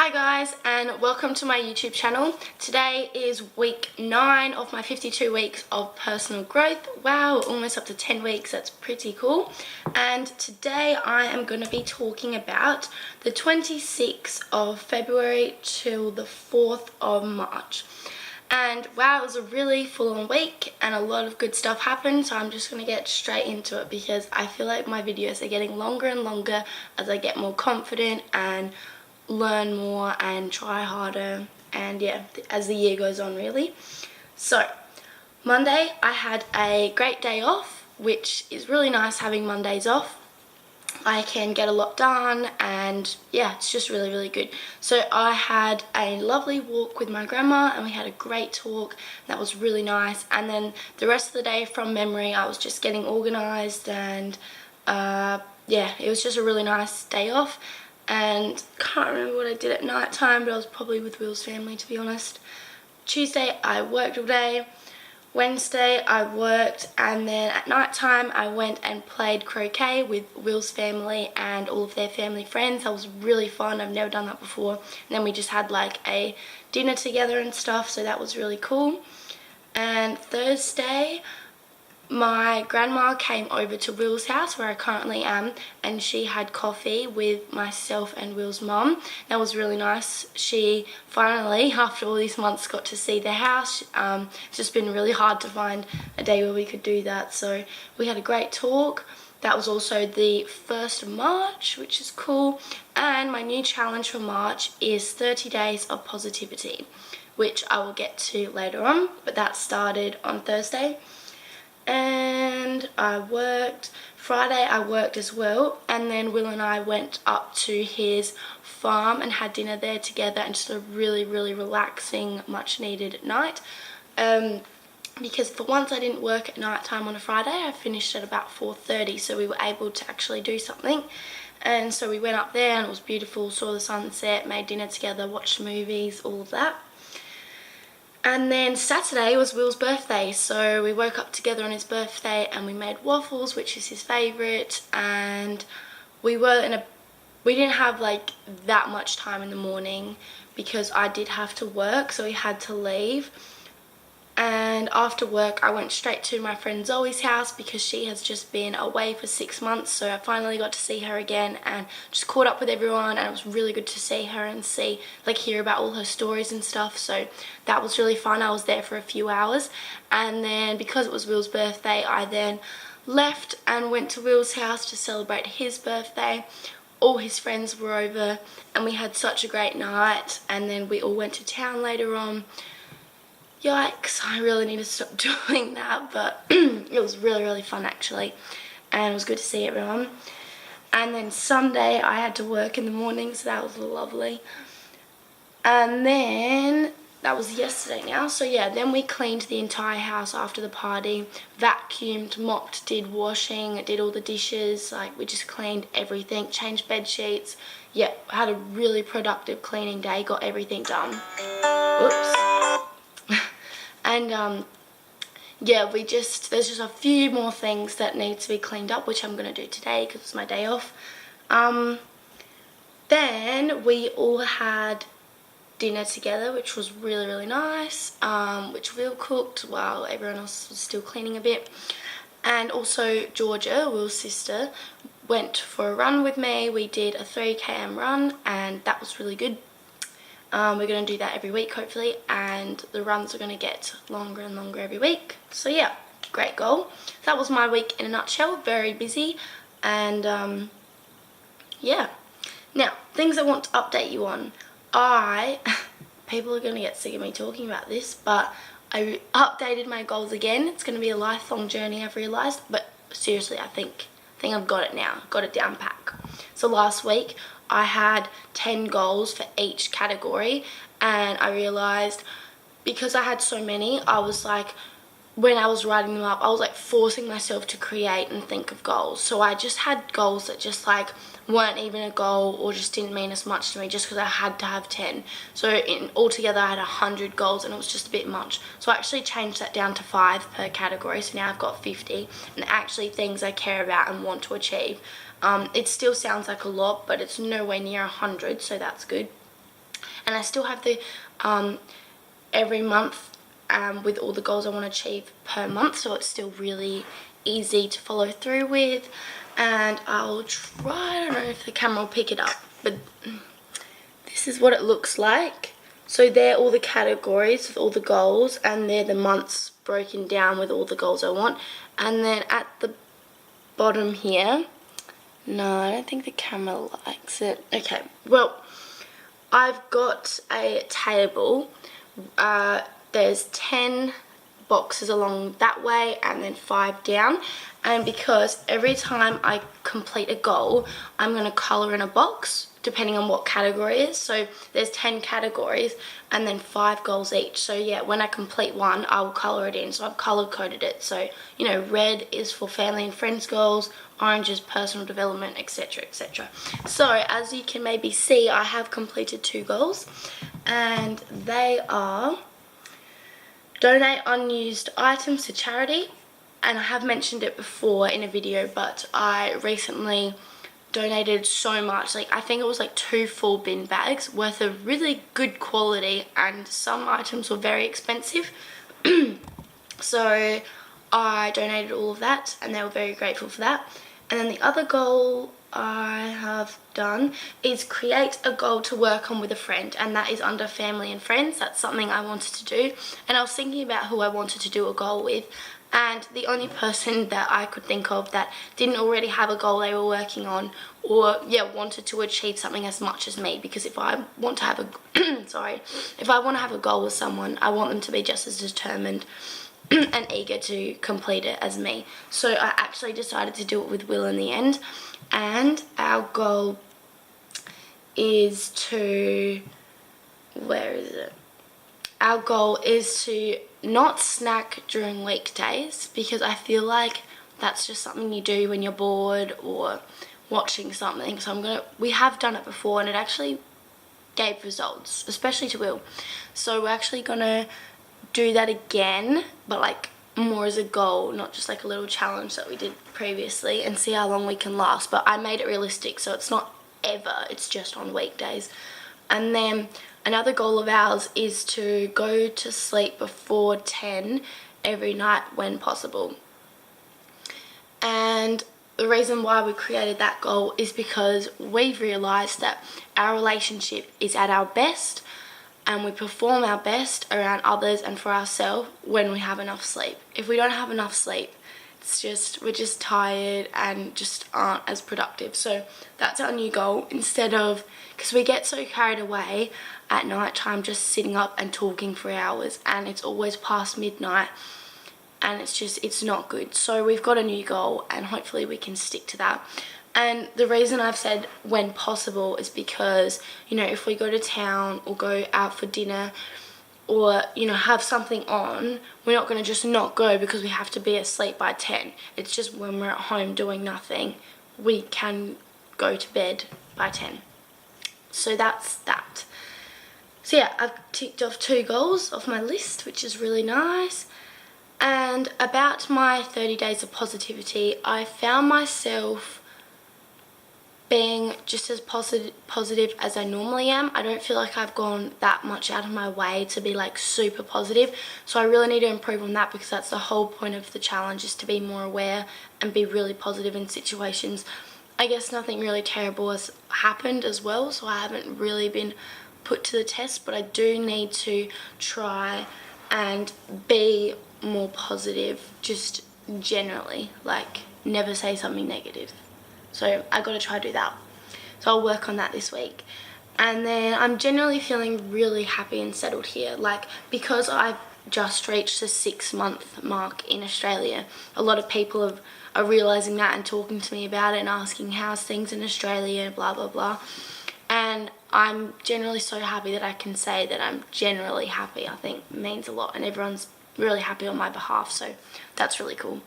Hi guys, and welcome to my YouTube channel. Today is week 9 of my 52 weeks of personal growth. Wow, almost up to 10 weeks, that's pretty cool. And today I am going to be talking about the 26th of February till the 4th of March. And wow, it was a really full-on week and a lot of good stuff happened, so I'm just going to get straight into it because I feel like my videos are getting longer and longer as I get more confident and learn more and try harder, and yeah, as the year goes on really. So Monday I had a great day off, which is really nice having Mondays off. I can get a lot done and yeah, it's just really good. So I had a lovely walk with my grandma and we had a great talk. That was really nice. And then the rest of the day from memory I was just getting organised and yeah, it was just a really nice day off. And can't remember what I did at night time, but I was probably with Will's family, to be honest. Tuesday I worked all day. Wednesday I worked, and then at night time I went and played croquet with Will's family and all of their family friends. That was really fun. I've never done that before. And then we just had like a dinner together and stuff, so that was really cool. And Thursday my grandma came over to Will's house where I currently am, and she had coffee with myself and Will's mum. That was really nice. She finally, after all these months, got to see the house. It's just been really hard to find a day where we could do that, so we had a great talk. That was also the 1st of March, which is cool. And my new challenge for March is 30 days of positivity, which I will get to later on, but that started on Thursday. And I worked. Friday I worked as well, and then Will and I went up to his farm and had dinner there together, and just a really relaxing, much needed night. Because for once I didn't work at night time on a Friday. I finished at about 4:30, so we were able to actually do something. And so we went up there and it was beautiful, saw the sunset, made dinner together, watched movies, all of that. And then Saturday was Will's birthday, so we woke up together on his birthday and we made waffles, which is his favourite, and we didn't have like that much time in the morning because I did have to work, so we had to leave. And after work I went straight to my friend Zoe's house because she has just been away for 6 months, so I finally got to see her again and just caught up with everyone, and it was really good to see her and hear about all her stories and stuff, so that was really fun. I was there for a few hours, and then because it was Will's birthday I then left and went to Will's house to celebrate his birthday. All his friends were over and we had such a great night, and then we all went to town later on. Yikes, I really need to stop doing that, but it was really fun actually, and it was good to see everyone. And then Sunday I had to work in the morning, so that was lovely. And then that was yesterday now, so yeah, then we cleaned the entire house after the party, vacuumed, mopped, did washing, did all the dishes, like we just cleaned everything, changed bed sheets. Yeah, had a really productive cleaning day, got everything done. Oops. And yeah, there's just a few more things that need to be cleaned up, which I'm going to do today because it's my day off. Then we all had dinner together, which was really nice, which Will cooked while everyone else was still cleaning a bit. And also Georgia, Will's sister, went for a run with me. We did a 3km run and that was really good. We're going to do that every week hopefully, and the runs are going to get longer and longer every week. So yeah, great goal. That was my week in a nutshell. Very busy, and yeah. Now, things I want to update you on. People are going to get sick of me talking about this, but I updated my goals again. It's going to be a lifelong journey, I've realised, but seriously, I think I've got it now. Got it down pack. So last week I had 10 goals for each category, and I realised because I had so many, I was like, when I was writing them up, I was like forcing myself to create and think of goals. So I just had goals that just like weren't even a goal or just didn't mean as much to me just because I had to have 10. So altogether I had 100 goals and it was just a bit much. So I actually changed that down to 5 per category. So now I've got 50, and actually things I care about and want to achieve. It still sounds like a lot, but it's nowhere near 100, so that's good. And I still have the every month with all the goals I want to achieve per month, so it's still really easy to follow through with. And I'll try, I don't know if the camera will pick it up, but this is what it looks like. So they're all the categories with all the goals, and they're the months broken down with all the goals I want. And then at the bottom here, no, I don't think the camera likes it. Okay, well, I've got a table. There's 10 boxes along that way and then 5 down, and because every time I complete a goal I'm going to colour in a box depending on what category it is. So there's 10 categories and then 5 goals each. So yeah, when I complete one I will colour it in. So I've colour coded it. So, you know, red is for family and friends goals, orange is personal development, etc, etc. So as you can maybe see, I have completed 2 goals, and they are donate unused items to charity. And I have mentioned it before in a video, but I recently donated so much, like I think it was like 2 full bin bags worth of really good quality, and some items were very expensive. So I donated all of that and they were very grateful for that. And then the other goal I have done is create a goal to work on with a friend, and that is under family and friends. That's something I wanted to do, and I was thinking about who I wanted to do a goal with, and the only person that I could think of that didn't already have a goal they were working on, or yeah, wanted to achieve something as much as me, because if I want to have a if I want to have a goal with someone, I want them to be just as determined and eager to complete it as me. So I actually decided to do it with Will in the end, and our goal is to, where is it? Our goal is to not snack during weekdays, because I feel like that's just something you do when you're bored or watching something. So we have done it before and it actually gave results, especially to Will. So we're actually gonna do that again, but like more as a goal, not just like a little challenge that we did previously, and see how long we can last. But I made it realistic, so it's not ever, it's just on weekdays. And then another goal of ours is to go to sleep before 10 every night when possible. And the reason why we created that goal is because we've realised that our relationship is at our best, and we perform our best around others and for ourselves when we have enough sleep. If we don't have enough sleep, we're just tired and just aren't as productive. So that's our new goal, instead of, because we get so carried away at night time just sitting up and talking for hours, and it's always past midnight, and it's not good. So we've got a new goal and hopefully we can stick to that. And the reason I've said when possible is because, you know, if we go to town or go out for dinner or, you know, have something on, we're not going to just not go because we have to be asleep by 10. It's just when we're at home doing nothing, we can go to bed by 10. So that's that. So yeah, I've ticked off 2 goals off my list, which is really nice. And about my 30 days of positivity, I found myself being just as positive as I normally am. I don't feel like I've gone that much out of my way to be like super positive, so I really need to improve on that, because that's the whole point of the challenge, is to be more aware and be really positive in situations. I guess nothing really terrible has happened as well, so I haven't really been put to the test, but I do need to try and be more positive just generally, like never say something negative. So I got to try to do that. So I'll work on that this week. And then I'm generally feeling really happy and settled here. Like, because I've just reached the 6-month mark in Australia, a lot of people are realising that and talking to me about it and asking how's things in Australia, blah, blah, blah. And I'm generally so happy that I can say that I'm generally happy. I think it means a lot, and everyone's really happy on my behalf, so that's really cool.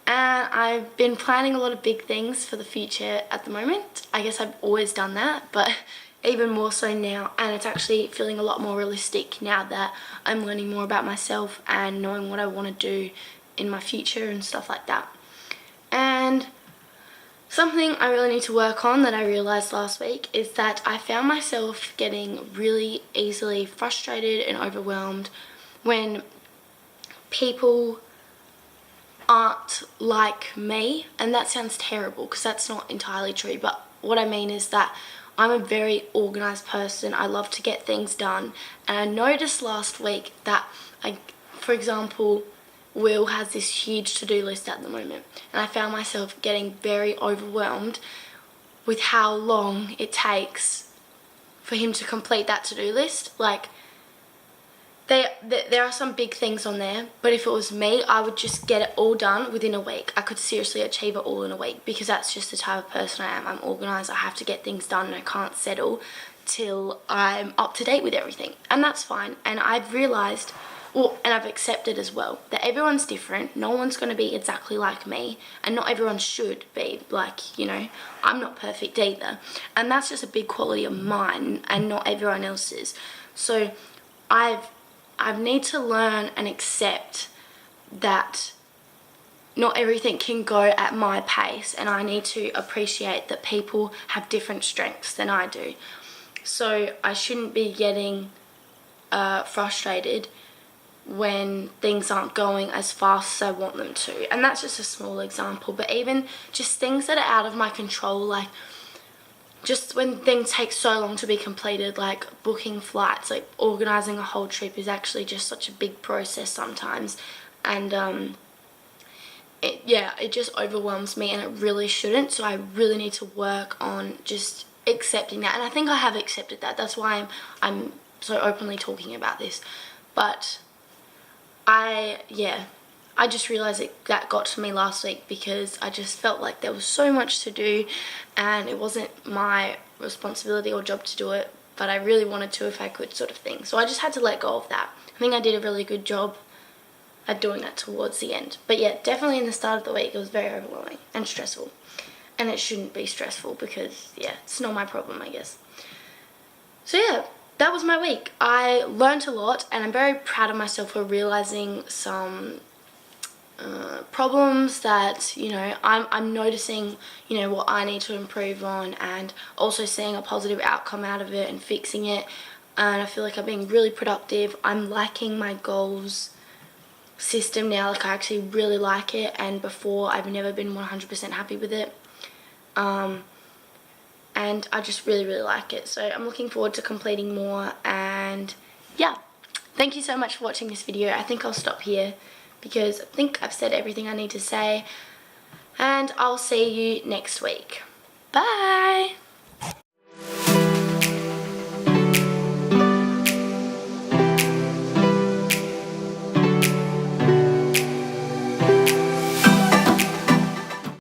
And I've been planning a lot of big things for the future at the moment. I guess I've always done that, but even more so now, and it's actually feeling a lot more realistic now that I'm learning more about myself and knowing what I want to do in my future and stuff like that. And Something I really need to work on that I realised last week is that I found myself getting really easily frustrated and overwhelmed when people aren't like me. And that sounds terrible because that's not entirely true, but what I mean is that I'm a very organised person. I love to get things done, and I noticed last week that for example, Will has this huge to-do list at the moment, and I found myself getting very overwhelmed with how long it takes for him to complete that to-do list. Like, there are some big things on there, but if it was me, I would just get it all done within a week. I could seriously achieve it all in a week because that's just the type of person I am. I'm organised, I have to get things done, and I can't settle till I'm up to date with everything, and that's fine. And I've realised, and I've accepted as well, that everyone's different. No one's going to be exactly like me, and not everyone should be. Like, you know, I'm not perfect either, and that's just a big quality of mine and not everyone else's. So I need to learn and accept that not everything can go at my pace, and I need to appreciate that people have different strengths than I do. So I shouldn't be getting frustrated when things aren't going as fast as I want them to. And that's just a small example, but even just things that are out of my control, like just when things take so long to be completed, like booking flights, like organising a whole trip is actually just such a big process sometimes. And it just overwhelms me, and it really shouldn't. So I really need to work on just accepting that, and I think I have accepted that. That's why I'm so openly talking about this. But I just realised that got to me last week because I just felt like there was so much to do, and it wasn't my responsibility or job to do it, but I really wanted to if I could, sort of thing. So I just had to let go of that. I think I did a really good job at doing that towards the end. But yeah, definitely in the start of the week it was very overwhelming and stressful. And it shouldn't be stressful because, yeah, it's not my problem, I guess. So yeah, that was my week. I learned a lot, and I'm very proud of myself for realising some problems that, you know, I'm noticing, you know, what I need to improve on, and also seeing a positive outcome out of it and fixing it. And I feel like I'm being really productive. I'm liking my goals system now. Like, I actually really like it, and before I've never been 100% happy with it. And I just really like it. So I'm looking forward to completing more, and yeah, thank you so much for watching this video. I think I'll stop here because I think I've said everything I need to say, and I'll see you next week. Bye!